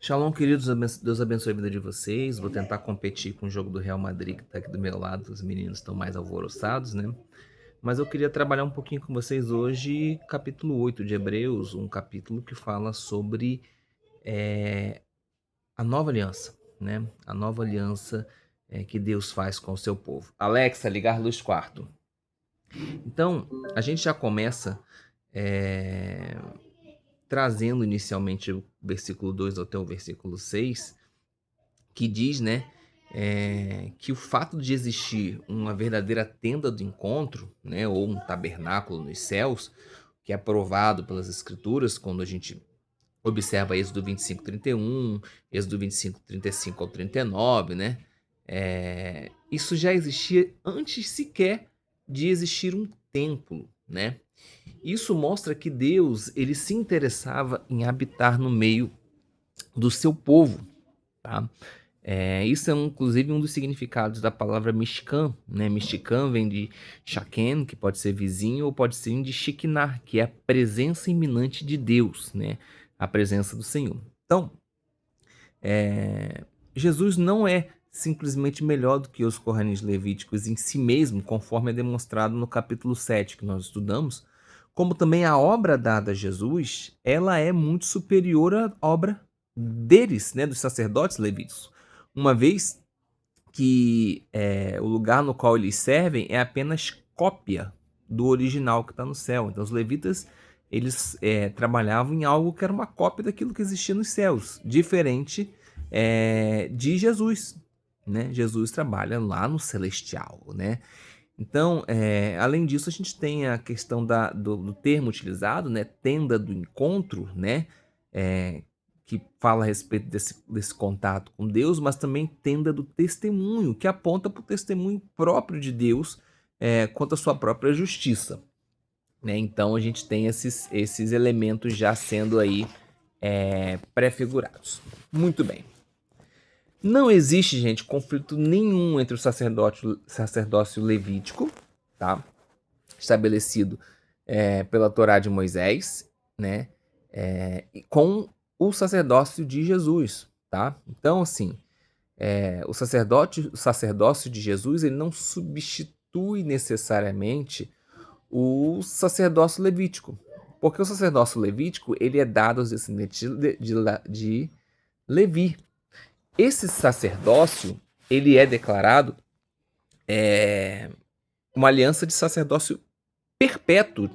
Shalom, queridos, Deus abençoe a vida de vocês. Vou tentar competir com o jogo do Real Madrid que está aqui do meu lado. Os meninos estão mais alvoroçados, né? Mas eu queria trabalhar um pouquinho com vocês hoje, capítulo 8 de Hebreus, um capítulo que fala sobre a nova aliança, né? A nova aliança que Deus faz com o seu povo. Alexa, ligar luz quarto. Então, a gente já começa trazendo inicialmente o versículo 2 até o versículo 6, que diz, né, que o fato de existir uma verdadeira tenda do encontro, né, ou um tabernáculo nos céus, que é provado pelas escrituras, quando a gente observa Êxodo 25, 31, Êxodo 25, 35 ao 39, né, isso já existia antes sequer de existir um templo, né. Isso mostra que Deus ele se interessava em habitar no meio do seu povo, tá? Isso é inclusive um dos significados da palavra Mishkan, né? Mishkan vem de Shaken, que pode ser vizinho, ou pode ser de Shekinah, que é a presença iminente de Deus, né? A presença do Senhor. Então, Jesus não é simplesmente melhor do que os Kohanim levíticos em si mesmo, conforme é demonstrado no capítulo 7 que nós estudamos, como também a obra dada a Jesus, ela é muito superior à obra deles, né, dos sacerdotes levíticos, uma vez que o lugar no qual eles servem é apenas cópia do original que está no céu. Então os levitas eles trabalhavam em algo que era uma cópia daquilo que existia nos céus, diferente de Jesus, né? Jesus trabalha lá no celestial, né? Então, além disso, a gente tem a questão do termo utilizado, né? Tenda do encontro, né? Que fala a respeito desse contato com Deus, mas também tenda do testemunho, que aponta para o testemunho próprio de Deus quanto à sua própria justiça, né? Então, a gente tem esses elementos já sendo aí prefigurados. Muito bem. Não existe, gente, conflito nenhum entre o sacerdócio levítico, tá? Estabelecido pela Torá de Moisés, né? E com o sacerdócio de Jesus, tá? Então, assim, o sacerdócio de Jesus ele não substitui necessariamente o sacerdócio levítico, porque o sacerdócio levítico ele é dado aos descendentes de Levi. Esse sacerdócio, ele é declarado uma aliança de sacerdócio perpétuo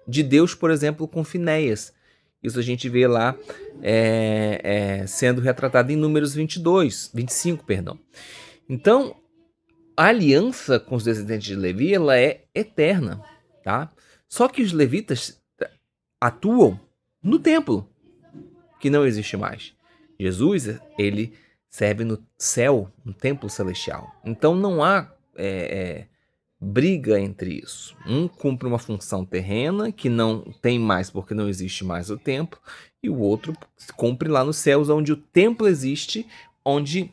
de Deus, por exemplo, com Finéias. Isso a gente vê lá sendo retratado em Números 25, perdão. Então, a aliança com os descendentes de Levi, ela é eterna, tá? Só que os levitas atuam no templo, que não existe mais. Jesus, ele serve no céu, no templo celestial. Então não há briga entre isso. Um cumpre uma função terrena que não tem mais porque não existe mais o templo, e o outro cumpre lá nos céus, onde o templo existe, onde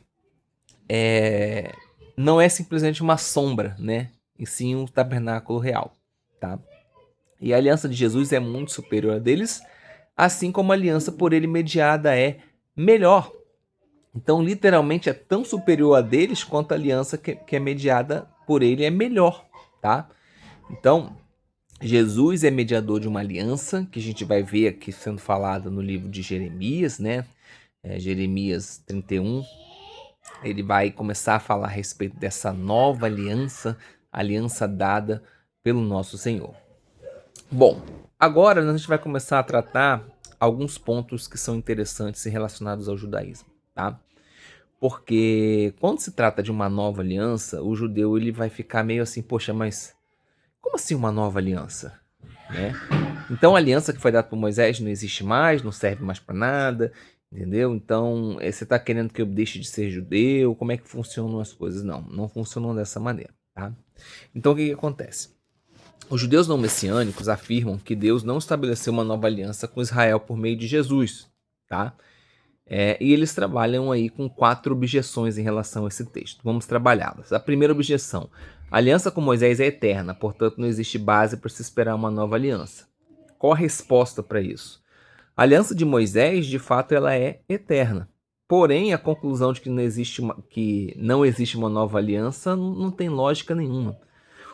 não é simplesmente uma sombra, né? E sim um tabernáculo real, tá? E a aliança de Jesus é muito superior a deles, assim como a aliança por ele mediada é melhor. Então, literalmente, é tão superior a deles quanto a aliança que é mediada por ele é melhor, tá? Então, Jesus é mediador de uma aliança, que a gente vai ver aqui sendo falada no livro de Jeremias, né? Jeremias 31, ele vai começar a falar a respeito dessa nova aliança dada pelo nosso Senhor. Bom, agora a gente vai começar a tratar alguns pontos que são interessantes e relacionados ao judaísmo, tá? Porque quando se trata de uma nova aliança, o judeu ele vai ficar meio assim, poxa, mas como assim uma nova aliança? Né? Então a aliança que foi dada por Moisés não existe mais, não serve mais para nada, entendeu? Então você está querendo que eu deixe de ser judeu? Como é que funcionam as coisas? Não funcionam dessa maneira, tá? Então o que acontece? Os judeus não messiânicos afirmam que Deus não estabeleceu uma nova aliança com Israel por meio de Jesus, tá? E eles trabalham aí com 4 objeções em relação a esse texto. Vamos trabalhá-las. A primeira objeção: a aliança com Moisés é eterna, portanto não existe base para se esperar uma nova aliança. Qual a resposta para isso? A aliança de Moisés, de fato, ela é eterna, Porém, a conclusão de que não existe uma nova aliança não tem lógica nenhuma.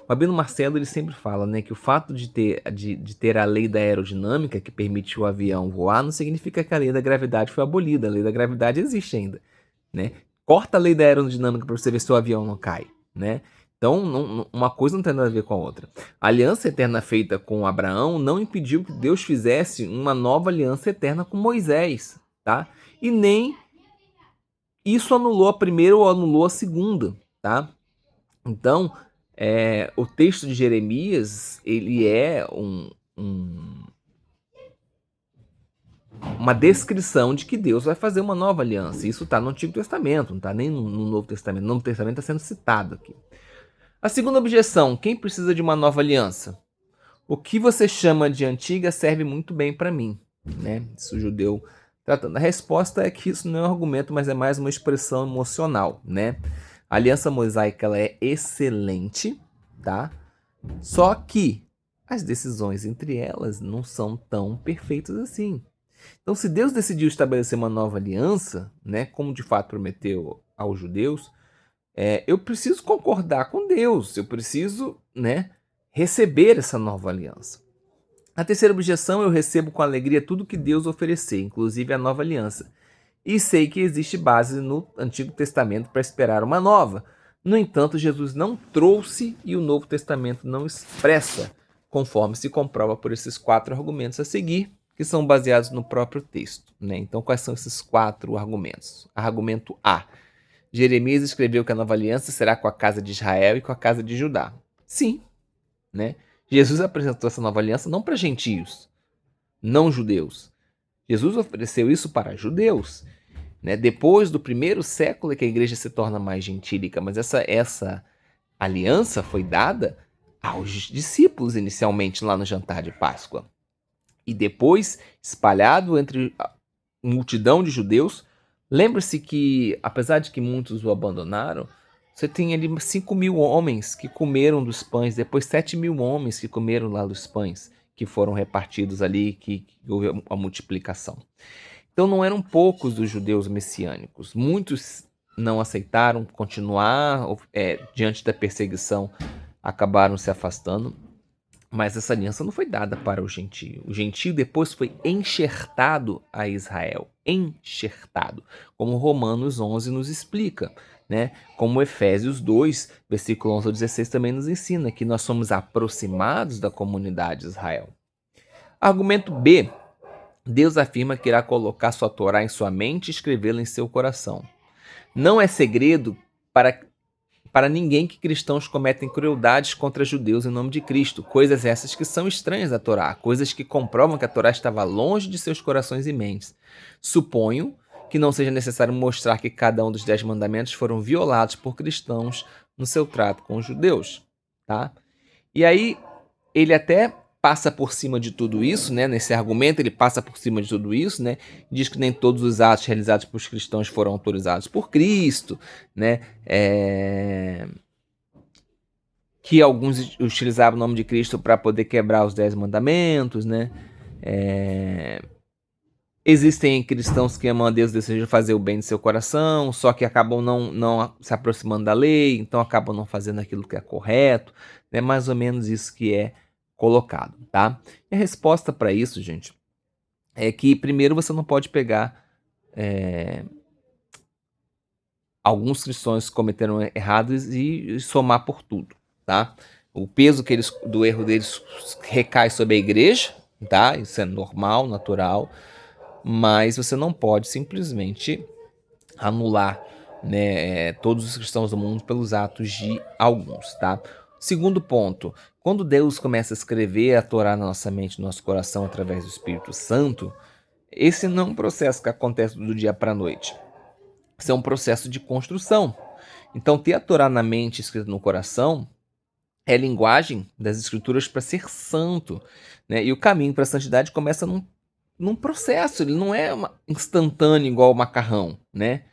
O Rabino Marcelo ele sempre fala, né, que o fato de ter a lei da aerodinâmica que permite o avião voar não significa que a lei da gravidade foi abolida. A lei da gravidade existe ainda, né? Corta a lei da aerodinâmica para você ver se o avião não cai, né? Então, uma coisa não tem nada a ver com a outra. A aliança eterna feita com Abraão não impediu que Deus fizesse uma nova aliança eterna com Moisés, tá? E nem isso anulou a primeira ou anulou a segunda, tá? Então, o texto de Jeremias, ele é uma descrição de que Deus vai fazer uma nova aliança. Isso está no Antigo Testamento, não está nem no Novo Testamento. No Novo Testamento está sendo citado aqui. A segunda objeção, quem precisa de uma nova aliança? O que você chama de antiga serve muito bem para mim, né? Isso o judeu tratando. A resposta é que isso não é um argumento, mas é mais uma expressão emocional, né? A aliança mosaica ela é excelente, tá? Só que as decisões entre elas não são tão perfeitas assim. Então, se Deus decidiu estabelecer uma nova aliança, né, como de fato prometeu aos judeus, eu preciso concordar com Deus, eu preciso, né, receber essa nova aliança. A terceira objeção, eu recebo com alegria tudo que Deus oferecer, inclusive a nova aliança. E sei que existe base no Antigo Testamento para esperar uma nova. No entanto, Jesus não trouxe e o Novo Testamento não expressa, conforme se comprova por esses 4 argumentos a seguir, que são baseados no próprio texto, né? Então, quais são esses 4 argumentos? Argumento A. Jeremias escreveu que a nova aliança será com a casa de Israel e com a casa de Judá. Sim, né? Jesus apresentou essa nova aliança não para gentios, não judeus. Jesus ofereceu isso para judeus, né? Depois do primeiro século é que a igreja se torna mais gentílica, mas essa aliança foi dada aos discípulos inicialmente lá no jantar de Páscoa. E depois, espalhado entre a multidão de judeus, lembre-se que, apesar de que muitos o abandonaram, você tem ali 5.000 homens que comeram dos pães, depois 7.000 homens que comeram lá dos pães, que foram repartidos ali, que houve a multiplicação. Então não eram poucos os judeus messiânicos. Muitos não aceitaram continuar diante da perseguição, acabaram se afastando. Mas essa aliança não foi dada para o gentio. O gentio depois foi enxertado a Israel. Enxertado. Como Romanos 11 nos explica, né? Como Efésios 2, versículo 11 ao 16 também nos ensina que nós somos aproximados da comunidade de Israel. Argumento B. Deus afirma que irá colocar sua Torá em sua mente e escrevê-la em seu coração. Não é segredo para ninguém que cristãos cometem crueldades contra judeus em nome de Cristo, coisas essas que são estranhas à Torá, coisas que comprovam que a Torá estava longe de seus corações e mentes. Suponho que não seja necessário mostrar que cada um dos 10 mandamentos foram violados por cristãos no seu trato com os judeus, tá? E aí, ele até passa por cima de tudo isso, né? Nesse argumento ele passa por cima de tudo isso, né? Diz que nem todos os atos realizados por cristãos foram autorizados por Cristo, né? Que alguns utilizavam o nome de Cristo para poder quebrar os 10 mandamentos, né? Existem cristãos que amam a Deus e desejam fazer o bem de seu coração, só que acabam não se aproximando da lei, então acabam não fazendo aquilo que é correto, né? Mais ou menos isso que é colocado, tá? E a resposta para isso, gente, é que primeiro você não pode pegar alguns cristãos que cometeram errados e somar por tudo, tá? O peso do erro deles recai sobre a igreja, tá? Isso é normal, natural, mas você não pode simplesmente anular, né, todos os cristãos do mundo pelos atos de alguns, tá? Segundo ponto, quando Deus começa a escrever a Torá na nossa mente, no nosso coração, através do Espírito Santo, esse não é um processo que acontece do dia para a noite. Isso é um processo de construção. Então, ter a Torá na mente, escrita no coração, é a linguagem das Escrituras para ser santo, né? E o caminho para a santidade começa num processo, ele não é instantâneo igual o macarrão, né?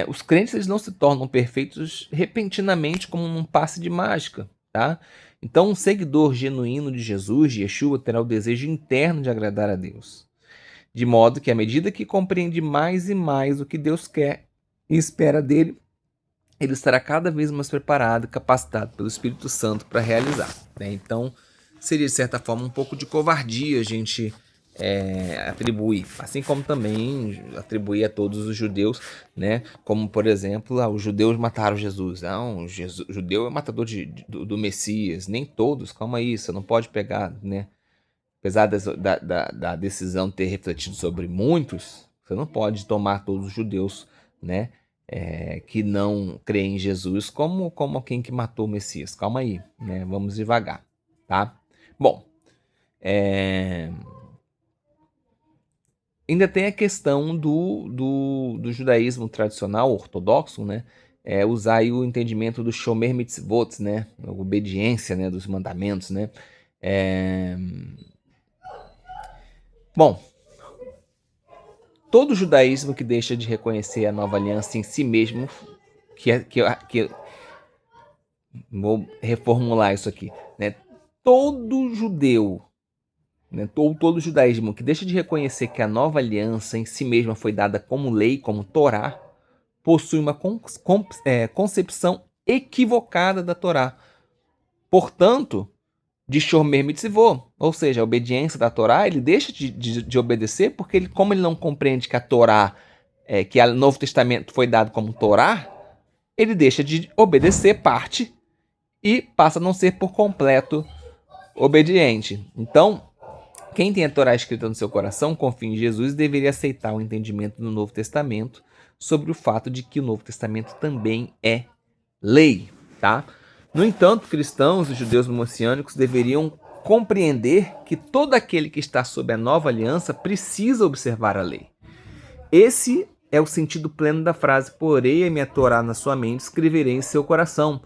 Os crentes eles não se tornam perfeitos repentinamente como num passe de mágica, tá? Então, um seguidor genuíno de Jesus, de Yeshua, terá o desejo interno de agradar a Deus. de modo que, à medida que compreende mais e mais o que Deus quer e espera dele, ele estará cada vez mais preparado e capacitado pelo Espírito Santo para realizar, né? Então, seria, de certa forma, um pouco de covardia a gente atribuir, assim como também atribuir a todos os judeus, né? Como, por exemplo, os judeus mataram Jesus. Não, o judeu é matador do Messias. Nem todos, calma aí, você não pode pegar, né? Apesar da decisão ter refletido sobre muitos, você não pode tomar todos os judeus, né? Que não creem em Jesus como alguém que matou o Messias. Calma aí, né? Vamos devagar, tá? Bom, ainda tem a questão do judaísmo tradicional, ortodoxo, né? Usar aí o entendimento do Shomer Mitzvot, né? A obediência, né? Dos mandamentos, né? Bom, todo judaísmo que deixa de reconhecer a nova aliança em si mesmo, vou reformular isso aqui, né? Todo judeu, né, todo judaísmo que deixa de reconhecer que a nova aliança em si mesma foi dada como lei, como Torá, possui uma concepção equivocada da Torá. Portanto, de Shomer Mitzvot, ou seja, a obediência da Torá, ele deixa de obedecer porque como ele não compreende que a Torá, que o Novo Testamento foi dado como Torá, ele deixa de obedecer parte e passa a não ser por completo obediente. Então, quem tem a Torá escrita no seu coração, confia em Jesus e deveria aceitar o entendimento do Novo Testamento sobre o fato de que o Novo Testamento também é lei, tá? No entanto, cristãos e judeus messiânicos deveriam compreender que todo aquele que está sob a nova aliança precisa observar a lei. Esse é o sentido pleno da frase: porei a minha Torá na sua mente, escreverei em seu coração.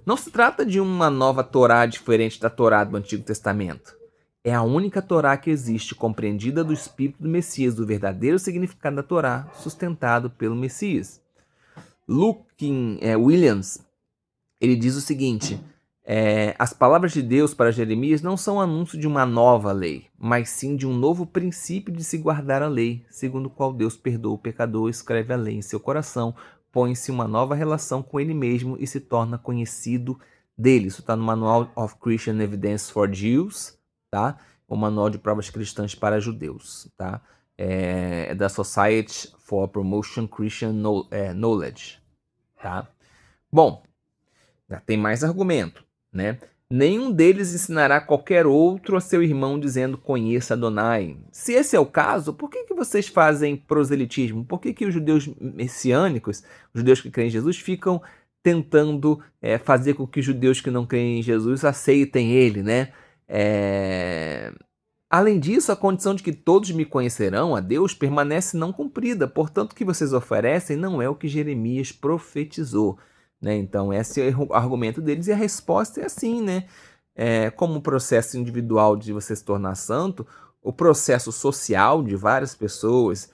Não se trata de uma nova Torá diferente da Torá do Antigo Testamento. É a única Torá que existe, compreendida do Espírito do Messias, do verdadeiro significado da Torá, sustentado pelo Messias. Luke Williams, ele diz o seguinte: as palavras de Deus para Jeremias não são anúncio de uma nova lei, mas sim de um novo princípio de se guardar a lei, segundo o qual Deus perdoa o pecador, escreve a lei em seu coração, põe-se uma nova relação com ele mesmo e se torna conhecido dele. Isso está no Manual of Christian Evidence for Jews, tá? O Manual de Provas Cristãs para Judeus, tá? É da Society for Promotion Christian Knowledge, tá? Bom, já tem mais argumento, né? Nenhum deles ensinará qualquer outro a seu irmão dizendo: conheça Adonai. Se esse é o caso, por que vocês fazem proselitismo? Por que os judeus messiânicos, os judeus que creem em Jesus, ficam tentando fazer com que os judeus que não creem em Jesus aceitem ele, né? Além disso, a condição de que todos me conhecerão, a Deus, permanece não cumprida. Portanto, o que vocês oferecem não é o que Jeremias profetizou, né? Então, esse é o argumento deles e a resposta é assim, né? Como o processo individual de você se tornar santo, o processo social de várias pessoas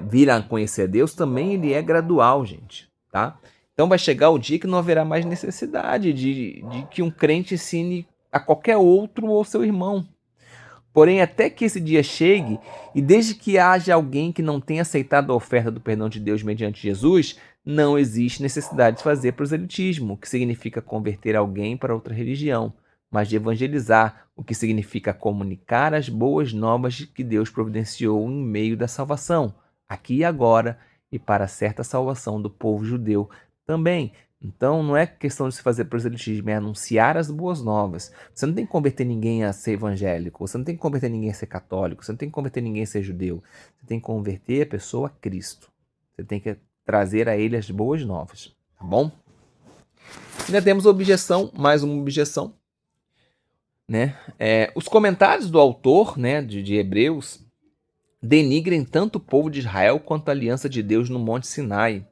vir a conhecer Deus também ele é gradual, gente, tá? Então vai chegar o dia que não haverá mais necessidade de que um crente ensine a qualquer outro ou seu irmão. Porém, até que esse dia chegue, e desde que haja alguém que não tenha aceitado a oferta do perdão de Deus mediante Jesus, não existe necessidade de fazer proselitismo, o que significa converter alguém para outra religião, mas de evangelizar, o que significa comunicar as boas novas que Deus providenciou em meio da salvação, aqui e agora, e para certa salvação do povo judeu também. Então, não é questão de se fazer proselitismo, é anunciar as boas novas. Você não tem que converter ninguém a ser evangélico, você não tem que converter ninguém a ser católico, você não tem que converter ninguém a ser judeu. Você tem que converter a pessoa a Cristo. Você tem que trazer a ele as boas novas, tá bom? Ainda temos objeção, mais uma objeção, né? Os comentários do autor, né, de Hebreus denigrem tanto o povo de Israel quanto a aliança de Deus no Monte Sinai.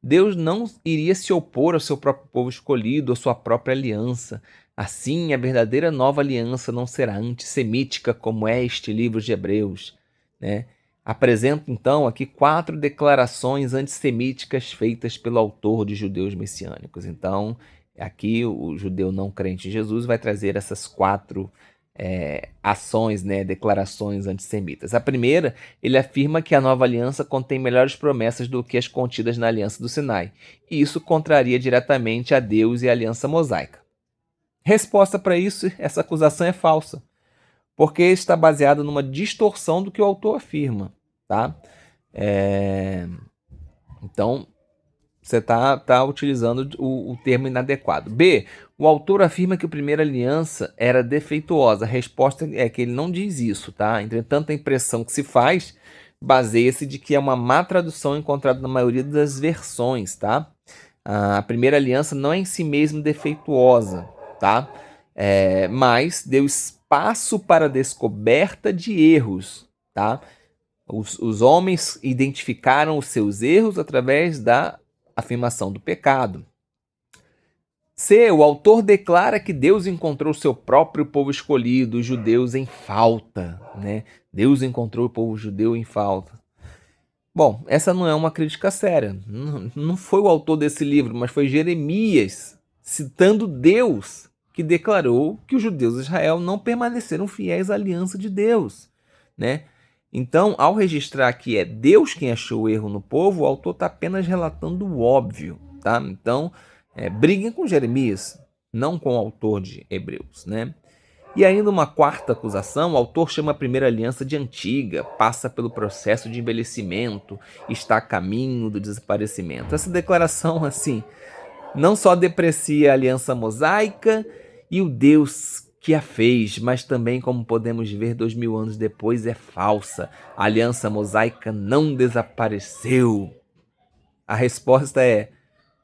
Deus não iria se opor ao seu próprio povo escolhido, à sua própria aliança. Assim, a verdadeira nova aliança não será antissemítica como é este livro de Hebreus, né? Apresento, então, aqui 4 declarações antissemíticas feitas pelo autor de Judeus Messiânicos. Então, aqui o judeu não crente em Jesus vai trazer essas 4 ações, né, declarações antissemitas. A primeira, ele afirma que a nova aliança contém melhores promessas do que as contidas na aliança do Sinai, e isso contraria diretamente a Deus e a aliança mosaica. Resposta para isso, essa acusação é falsa, porque está baseada numa distorção do que o autor afirma, tá? Então, você está utilizando o termo inadequado. B, o autor afirma que a primeira aliança era defeituosa. A resposta é que ele não diz isso, tá? Entretanto, a impressão que se faz baseia-se de que é uma má tradução encontrada na maioria das versões, tá? A primeira aliança não é em si mesma defeituosa, tá? Mas deu espaço para a descoberta de erros, tá? Os homens identificaram os seus erros através da afirmação do pecado. C. O autor declara que Deus encontrou seu próprio povo escolhido, os judeus, em falta, né? Deus encontrou o povo judeu em falta. Bom, essa não é uma crítica séria. Não foi o autor desse livro, mas foi Jeremias, citando Deus, que declarou que os judeus de Israel não permaneceram fiéis à aliança de Deus, né? Então, ao registrar que é Deus quem achou o erro no povo, o autor está apenas relatando o óbvio, tá? Então, briguem com Jeremias, não com o autor de Hebreus, né? E ainda uma quarta acusação, o autor chama a primeira aliança de antiga, passa pelo processo de envelhecimento, está a caminho do desaparecimento. Essa declaração, assim, não só deprecia a aliança mosaica e o Deus que a fez, mas também, como podemos ver 2000 anos depois, é falsa. A aliança mosaica não desapareceu. A resposta é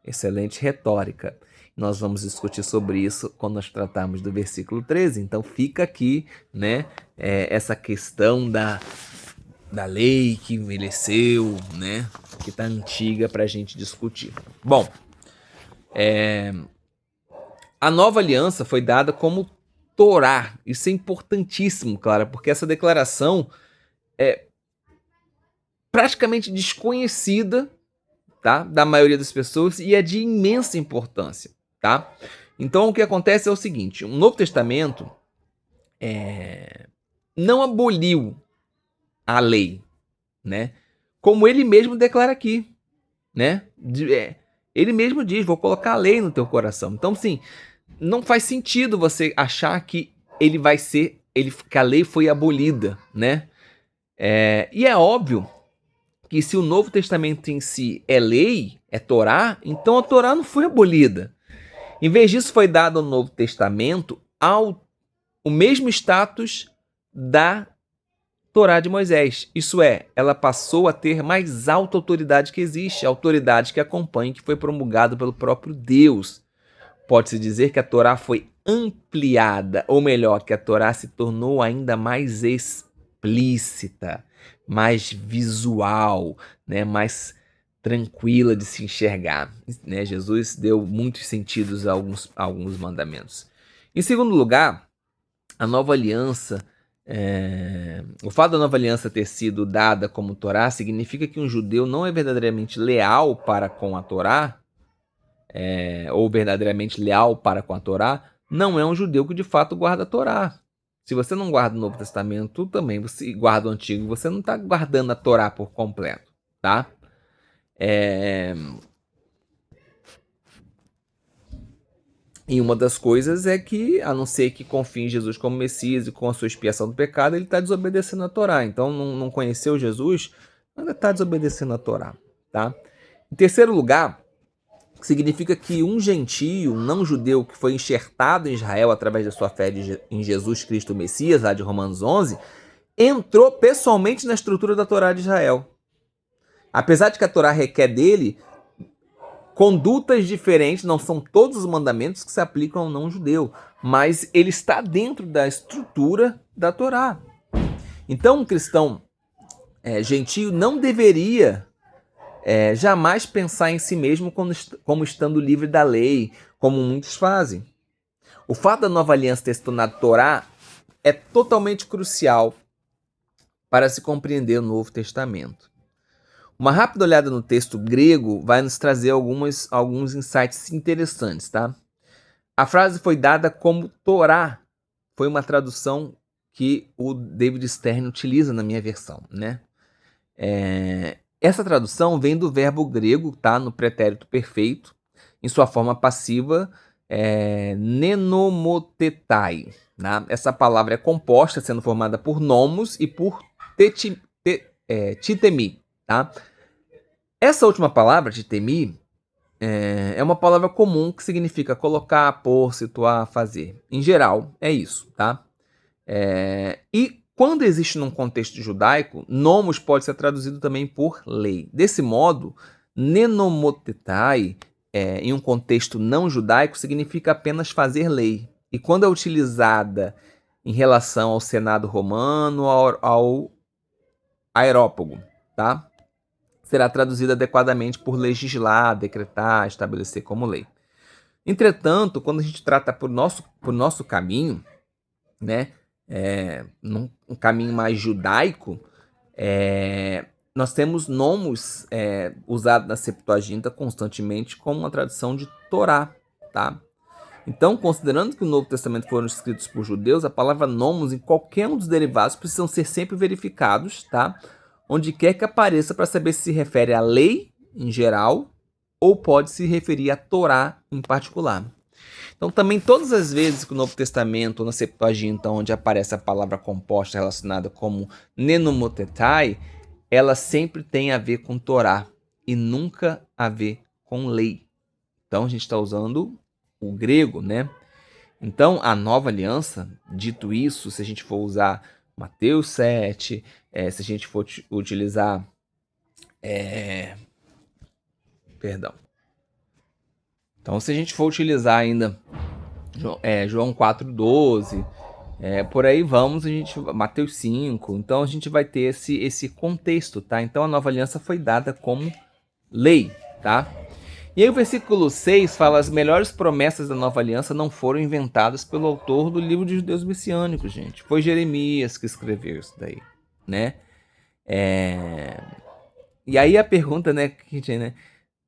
excelente retórica. Nós vamos discutir sobre isso quando nós tratarmos do versículo 13. Então fica aqui, né, essa questão da lei que envelheceu, né, que está antiga para a gente discutir. Bom, a nova aliança foi dada como Torá. Isso é importantíssimo, Clara, porque essa declaração é praticamente desconhecida, tá, da maioria das pessoas e é de imensa importância, tá? Então o que acontece é o seguinte: o Novo Testamento não aboliu a lei, né? Como ele mesmo declara aqui, né? Ele mesmo diz: vou colocar a lei no teu coração. Então, sim, não faz sentido você achar que que a lei foi abolida, né? E é óbvio que se o Novo Testamento em si é lei, é Torá, então a Torá não foi abolida. Em vez disso, foi dado ao Novo Testamento o mesmo status da Torá de Moisés. Isso é, ela passou a ter mais alta autoridade que existe, a autoridade que acompanha, que foi promulgada pelo próprio Deus. Pode-se dizer que a Torá foi ampliada, ou melhor, que a Torá se tornou ainda mais explícita, mais visual, né, mais tranquila de se enxergar, né? Jesus deu muitos sentidos a alguns mandamentos. Em segundo lugar, a nova aliança, o fato da nova aliança ter sido dada como Torá significa que um judeu não é verdadeiramente leal para com a Torá, ou verdadeiramente leal para com a Torá, não é um judeu que de fato guarda a Torá. Se você não guarda o Novo Testamento, também você guarda o Antigo, você não está guardando a Torá por completo, tá? E uma das coisas é que, a não ser que confie em Jesus como Messias e com a sua expiação do pecado, ele está desobedecendo a Torá. Então, não conheceu Jesus, ainda está desobedecendo a Torá, tá? Em terceiro lugar, significa que um gentio, não judeu, que foi enxertado em Israel através da sua fé em Jesus Cristo Messias, lá de Romanos 11, entrou pessoalmente na estrutura da Torá de Israel. Apesar de que a Torá requer dele condutas diferentes, não são todos os mandamentos que se aplicam ao não-judeu, mas ele está dentro da estrutura da Torá. Então, um cristão gentio não deveria jamais pensar em si mesmo como estando livre da lei, como muitos fazem. O fato da nova aliança ter se tornado Torá é totalmente crucial para se compreender o Novo Testamento. Uma rápida olhada no texto grego vai nos trazer alguns insights interessantes, tá? A frase foi dada como Torá, foi uma tradução que o David Stern utiliza na minha versão, né? Essa tradução vem do verbo grego, tá? No pretérito perfeito, em sua forma passiva, nenomotetai. Né? Essa palavra é composta, sendo formada por nomos e por titemi. Tá? Essa última palavra, titemi, é uma palavra comum que significa colocar, pôr, situar, fazer. Em geral, é isso. Tá? E quando existe num contexto judaico, nomos pode ser traduzido também por lei. Desse modo, nenomotetai, em um contexto não judaico, significa apenas fazer lei. E quando é utilizada em relação ao Senado romano, ao aerópago, tá? Será traduzida adequadamente por legislar, decretar, estabelecer como lei. Entretanto, quando a gente trata por nosso caminho, né, num caminho mais judaico, nós temos nomos usados na Septuaginta constantemente como uma tradução de Torá, tá? Então, considerando que o Novo Testamento foram escritos por judeus, a palavra nomos em qualquer um dos derivados precisam ser sempre verificados, tá? Onde quer que apareça para saber se refere à lei em geral ou pode se referir à Torá em particular. Então, também todas as vezes que o Novo Testamento, ou na Septuaginta, onde aparece a palavra composta relacionada como nenomotetai, ela sempre tem a ver com Torá e nunca a ver com lei. Então, a gente está usando o grego, né? Então, a nova aliança, dito isso, se a gente for usar Mateus 7, se a gente for utilizar... Perdão. Então, se a gente for utilizar ainda João 4,12, por aí vamos, Mateus 5, então a gente vai ter esse contexto, tá? Então a nova aliança foi dada como lei, tá? E aí o versículo 6 fala: as melhores promessas da nova aliança não foram inventadas pelo autor do livro de Judeus Messiânicos, gente. Foi Jeremias que escreveu isso daí, né? E aí a pergunta, né,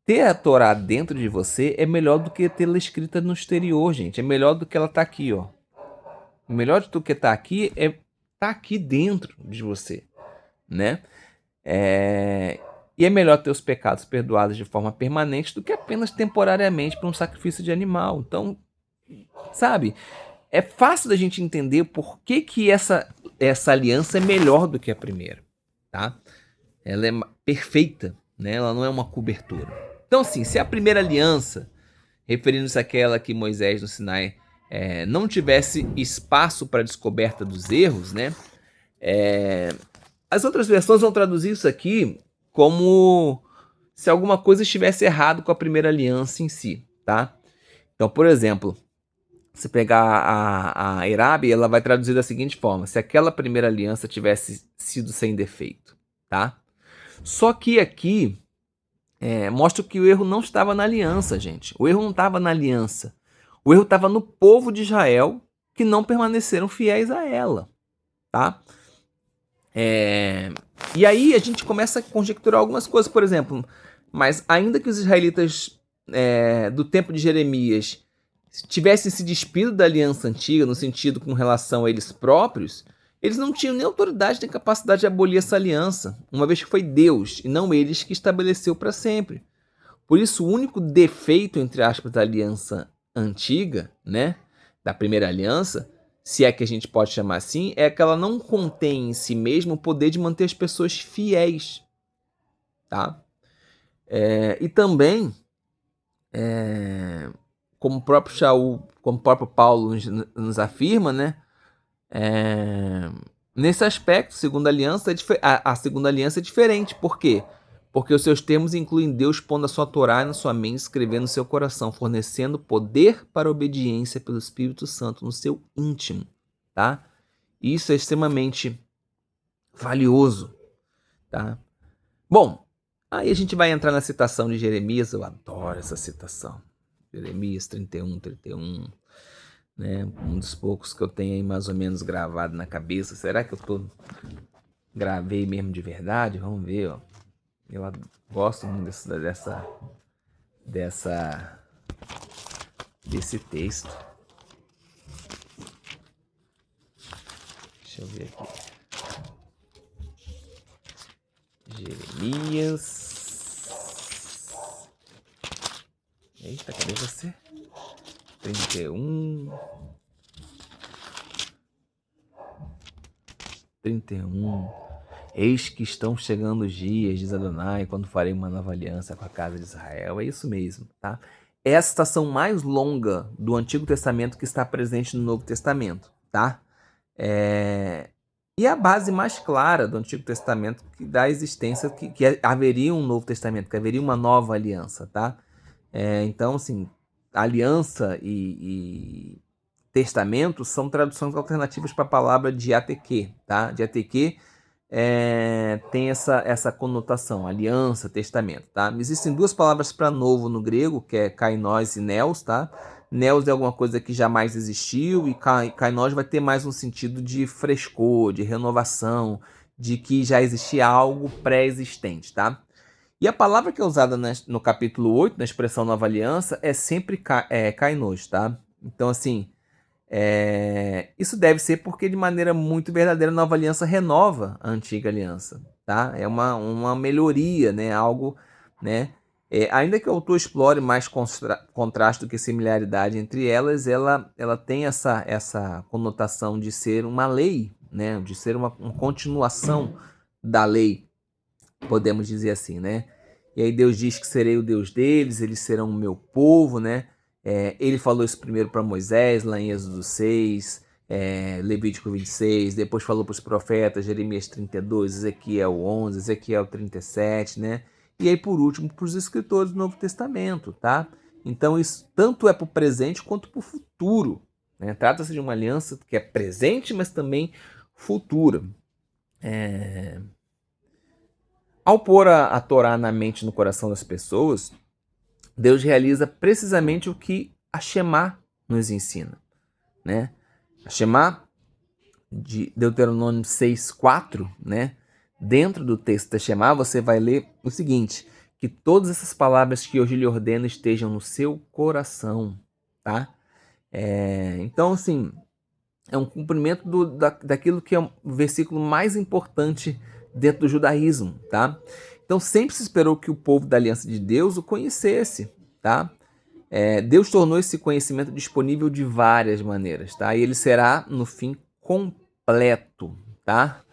ter a Torá dentro de você é melhor do que tê-la escrita no exterior, gente. É melhor do que ela tá aqui, ó. O melhor do que tá aqui é tá aqui dentro de você, né? E é melhor ter os pecados perdoados de forma permanente do que apenas temporariamente por um sacrifício de animal. Então, sabe, é fácil da gente entender por que essa aliança é melhor do que a primeira, tá? Ela é perfeita, né? Ela não é uma cobertura. Então, assim, se a primeira aliança, referindo-se àquela que Moisés no Sinai não tivesse espaço para a descoberta dos erros, né? As outras versões vão traduzir isso aqui como se alguma coisa estivesse errado com a primeira aliança em si, tá? Então, por exemplo, se pegar a Erabe, ela vai traduzir da seguinte forma: se aquela primeira aliança tivesse sido sem defeito, tá? Só que aqui mostra que o erro não estava na aliança, gente. O erro não estava na aliança. O erro estava no povo de Israel que não permaneceram fiéis a ela, tá? E aí a gente começa a conjecturar algumas coisas, por exemplo, mas ainda que os israelitas do tempo de Jeremias tivessem se despido da aliança antiga, no sentido com relação a eles próprios, eles não tinham nem autoridade nem capacidade de abolir essa aliança, uma vez que foi Deus e não eles que estabeleceu para sempre. Por isso, o único defeito, entre aspas, da aliança antiga, né, da primeira aliança, se é que a gente pode chamar assim, é que ela não contém em si mesma o poder de manter as pessoas fiéis, tá? E também, como o próprio como o próprio Paulo nos afirma, né, nesse aspecto, a segunda aliança é diferente. Por quê? Porque os seus termos incluem Deus pondo a sua Torá na sua mente, escrevendo no seu coração, fornecendo poder para a obediência pelo Espírito Santo no seu íntimo, tá? Isso é extremamente valioso, tá? Bom, aí a gente vai entrar na citação de Jeremias. Eu adoro essa citação. Jeremias 31, né? Um dos poucos que eu tenho aí mais ou menos gravado na cabeça. Será que gravei mesmo de verdade? Vamos ver, ó. Eu gosto muito desse texto. Deixa eu ver aqui. Jeremias. Eita, cadê você? 31. 31. Eis que estão chegando os dias, diz Adonai, quando farei uma nova aliança com a casa de Israel. É isso mesmo, tá? É a citação mais longa do Antigo Testamento que está presente no Novo Testamento, tá? E a base mais clara do Antigo Testamento que dá a existência que haveria um Novo Testamento, que haveria uma nova aliança, tá? Então, assim, aliança e testamento são traduções alternativas para a palavra diateque, tá? Diateque tem essa conotação, aliança, testamento, tá? Existem duas palavras para novo no grego, que é kainos e neos, tá? Neos é alguma coisa que jamais existiu e kainos vai ter mais um sentido de frescor, de renovação, de que já existia algo pré-existente, tá? E a palavra que é usada no capítulo 8, na expressão nova aliança, é sempre kainos, tá? Então, assim, isso deve ser porque, de maneira muito verdadeira, a nova aliança renova a antiga aliança, tá? É uma melhoria, né? Algo, né? Ainda que o autor explore mais contraste do que similaridade entre elas, ela tem essa conotação de ser uma lei, né? De ser uma continuação da lei, podemos dizer assim, né? E aí Deus diz que serei o Deus deles, eles serão o meu povo, né? Ele falou isso primeiro para Moisés, lá em Êxodo 6, Levítico 26, depois falou para os profetas, Jeremias 32, Ezequiel 11, Ezequiel 37, né? E aí, por último, para os escritores do Novo Testamento, tá? Então, isso tanto é para o presente quanto para o futuro, né? Trata-se de uma aliança que é presente, mas também futura. Ao pôr a Torá na mente e no coração das pessoas, Deus realiza precisamente o que a Shemá nos ensina, né? A Shemá de Deuteronômio 6:4, né? Dentro do texto da Shemá você vai ler o seguinte: que todas essas palavras que hoje lhe ordeno estejam no seu coração, tá? Então, assim, é um cumprimento daquilo que é o versículo mais importante dentro do judaísmo, tá? Então sempre se esperou que o povo da aliança de Deus o conhecesse, tá? Deus tornou esse conhecimento disponível de várias maneiras, tá? E ele será, no fim, completo, tá?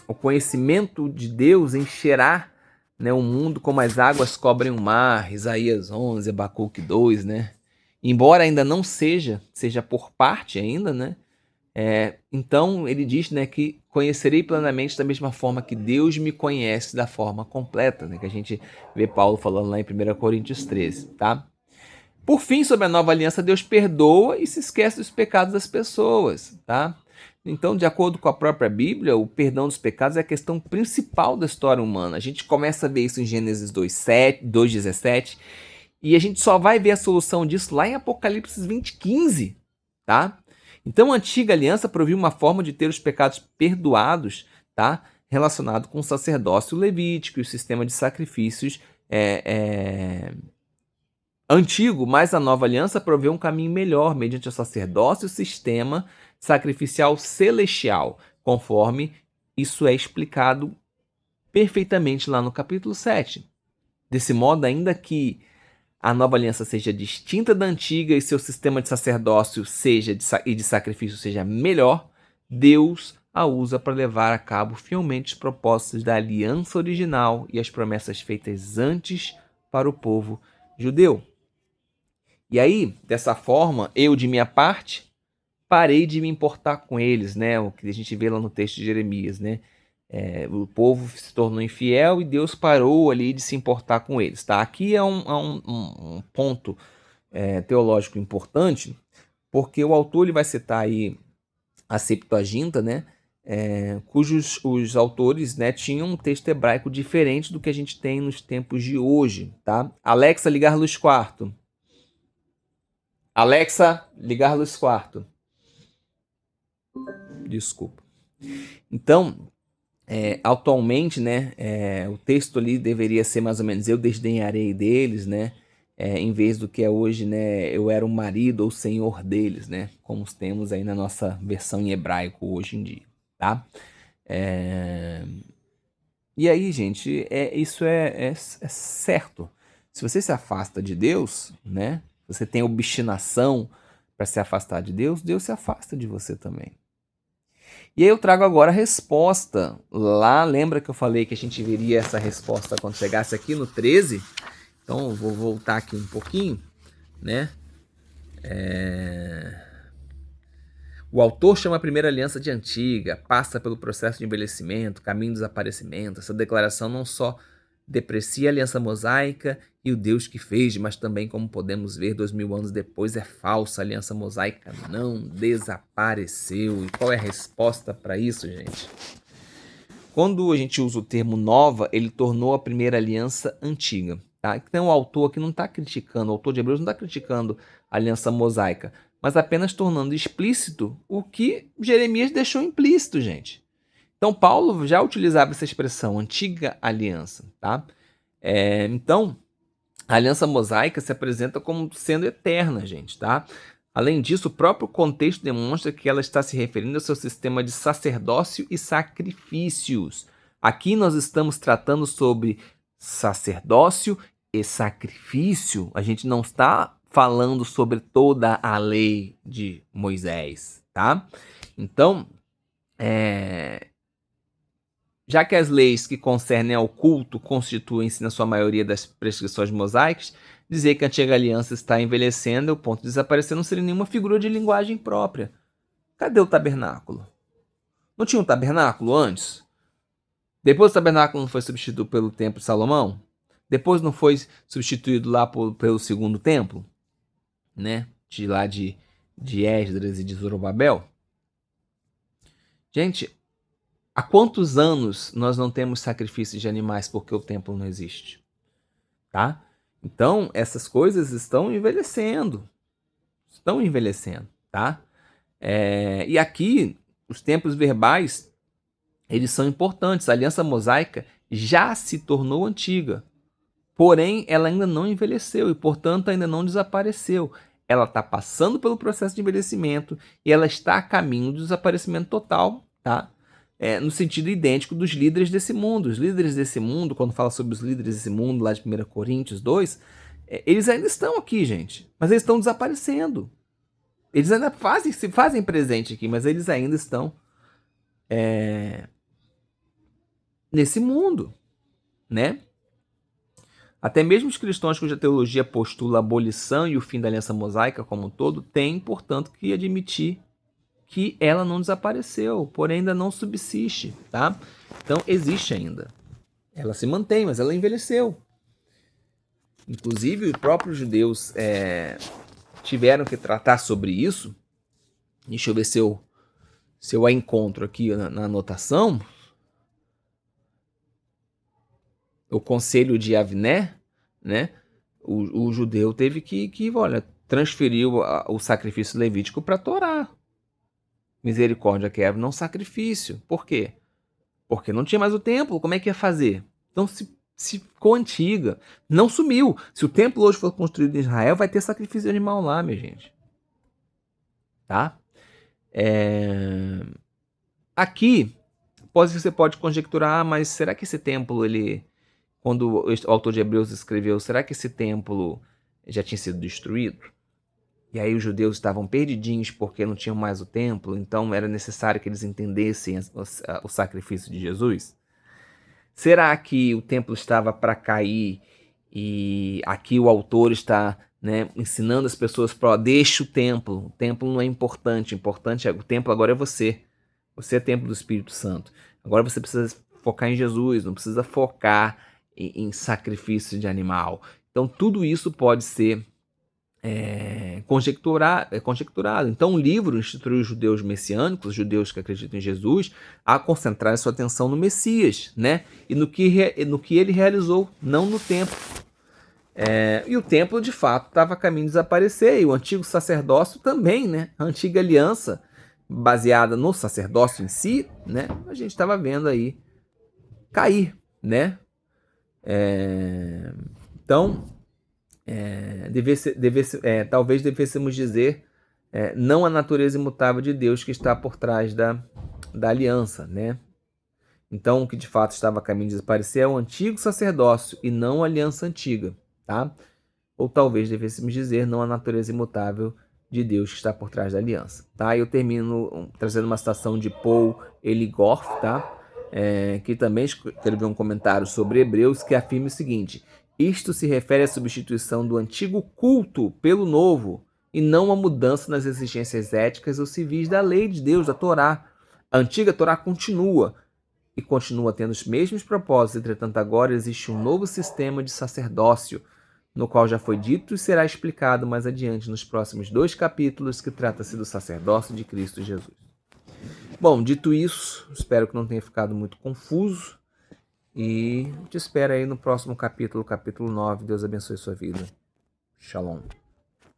O conhecimento de Deus encherá, né, o mundo como as águas cobrem o mar, Isaías 11, Abacuque 2, né? Embora ainda não seja por parte ainda, né? Então ele diz, né, que conhecerei plenamente da mesma forma que Deus me conhece da forma completa, né, que a gente vê Paulo falando lá em 1 Coríntios 13, tá? Por fim, sobre a nova aliança, Deus perdoa e se esquece dos pecados das pessoas, tá? Então, de acordo com a própria Bíblia, o perdão dos pecados é a questão principal da história humana. A gente começa a ver isso em Gênesis 2:17 e a gente só vai ver a solução disso lá em Apocalipse 20:15, tá? Então, a antiga aliança provia uma forma de ter os pecados perdoados, tá? Relacionado com o sacerdócio levítico e o sistema de sacrifícios antigo, mas a nova aliança provê um caminho melhor mediante o sacerdócio e o sistema sacrificial celestial, conforme isso é explicado perfeitamente lá no capítulo 7. Desse modo, ainda que a nova aliança seja distinta da antiga e seu sistema de sacerdócio e de sacrifício seja melhor, Deus a usa para levar a cabo fielmente os propósitos da aliança original e as promessas feitas antes para o povo judeu. E aí, dessa forma, eu, de minha parte, parei de me importar com eles, né? O que a gente vê lá no texto de Jeremias, né? O povo se tornou infiel e Deus parou ali de se importar com eles, tá? Aqui é um ponto teológico importante, porque o autor ele vai citar aí a Septuaginta, né? Cujos os autores, né, tinham um texto hebraico diferente do que a gente tem nos tempos de hoje, tá? Alexa, ligar luz quarto. Alexa, ligar luz quarto. Desculpa. Então, atualmente, né, o texto ali deveria ser mais ou menos: eu desdenharei deles, né? em vez do que é hoje, né, eu era o marido ou senhor deles, né, como temos aí na nossa versão em hebraico hoje em dia, tá? É, E aí, gente, isso é certo. Se você se afasta de Deus, né, você tem obstinação para se afastar de Deus, Deus se afasta de você também. E aí eu trago agora a resposta. Lá, lembra que eu falei que a gente veria essa resposta quando chegasse aqui no 13? Então, eu vou voltar aqui um pouquinho, né? O autor chama a primeira aliança de antiga, passa pelo processo de envelhecimento, caminho do desaparecimento. Essa declaração não só deprecia a aliança mosaica e o Deus que fez, mas também, como podemos ver, 2000 anos depois, é falsa. A aliança mosaica não desapareceu. E qual é a resposta para isso, gente? Quando a gente usa o termo nova, ele tornou a primeira aliança antiga. Tá? Então o autor aqui não está criticando, o autor de Hebreus não está criticando a aliança mosaica, mas apenas tornando explícito o que Jeremias deixou implícito, gente. Então Paulo já utilizava essa expressão, antiga aliança. Tá? Então, a aliança mosaica se apresenta como sendo eterna, gente. Tá? Além disso, o próprio contexto demonstra que ela está se referindo ao seu sistema de sacerdócio e sacrifícios. Aqui nós estamos tratando sobre sacerdócio e sacrifício. A gente não está falando sobre toda a lei de Moisés, tá? Então, já que as leis que concernem ao culto constituem-se na sua maioria das prescrições mosaicas, dizer que a antiga aliança está envelhecendo ao ponto de desaparecer não seria nenhuma figura de linguagem própria. Cadê o tabernáculo? Não tinha um tabernáculo antes? Depois o tabernáculo não foi substituído pelo templo de Salomão? Depois não foi substituído lá pelo segundo templo? Né? De Esdras e de Zorobabel? Gente, há quantos anos nós não temos sacrifícios de animais porque o templo não existe? Tá? Então, essas coisas estão envelhecendo. Estão envelhecendo, tá? E aqui, os templos verbais, eles são importantes. A aliança mosaica já se tornou antiga. Porém, ela ainda não envelheceu e, portanto, ainda não desapareceu. Ela está passando pelo processo de envelhecimento e ela está a caminho do desaparecimento total, tá? No sentido idêntico dos líderes desse mundo. Os líderes desse mundo, quando fala sobre os líderes desse mundo, lá de 1 Coríntios 2, eles ainda estão aqui, gente, mas eles estão desaparecendo. Eles ainda se fazem presente aqui, mas eles ainda estão nesse mundo, né? Até mesmo os cristãos cuja teologia postula a abolição e o fim da aliança mosaica como um todo, têm, portanto, que admitir que ela não desapareceu, porém ainda não subsiste, tá? Então existe ainda. Ela se mantém, mas ela envelheceu. Inclusive, os próprios judeus tiveram que tratar sobre isso. Deixa eu ver se eu a encontro aqui na anotação. O conselho de Avné, né? O judeu teve que transferir o sacrifício levítico para a Torá. Misericórdia quero, não sacrifício. Por quê? Porque não tinha mais o templo, como é que ia fazer? Então se ficou antiga, não sumiu. Se o templo hoje for construído em Israel, vai ter sacrifício de animal lá, minha gente. Tá? Aqui, você pode conjecturar, mas será que esse templo, quando o autor de Hebreus escreveu, será que esse templo já tinha sido destruído? E aí os judeus estavam perdidinhos porque não tinham mais o templo, então era necessário que eles entendessem o sacrifício de Jesus? Será que o templo estava para cair e aqui o autor está, né, ensinando as pessoas para deixa o templo não é importante, o templo agora é você. Você é templo do Espírito Santo. Agora você precisa focar em Jesus, não precisa focar em sacrifício de animal. Então tudo isso pode ser conjecturado. Então o livro instrui os judeus messiânicos, os judeus que acreditam em Jesus, a concentrar sua atenção no Messias, né? E no que ele realizou, não no templo. E o templo, de fato, estava a caminho de desaparecer, e o antigo sacerdócio também, né? A antiga aliança, baseada no sacerdócio em si, né? A gente estava vendo aí cair, né? Então, talvez devêssemos dizer, não a natureza imutável de Deus que está por trás da aliança, né? Então, o que de fato estava a caminho de desaparecer é o antigo sacerdócio e não a aliança antiga, tá? Ou talvez devêssemos dizer, não a natureza imutável de Deus que está por trás da aliança, tá? Eu termino trazendo uma citação de Paul Eligorff, tá? Que também escreveu um comentário sobre Hebreus que afirma o seguinte: isto se refere à substituição do antigo culto pelo novo e não a mudança nas exigências éticas ou civis da lei de Deus, da Torá. A antiga Torá continua e continua tendo os mesmos propósitos, entretanto agora existe um novo sistema de sacerdócio, no qual já foi dito e será explicado mais adiante nos próximos 2 capítulos, que trata-se do sacerdócio de Cristo Jesus. Bom, dito isso, espero que não tenha ficado muito confuso e te espero aí no próximo capítulo, capítulo 9. Deus abençoe sua vida. Shalom.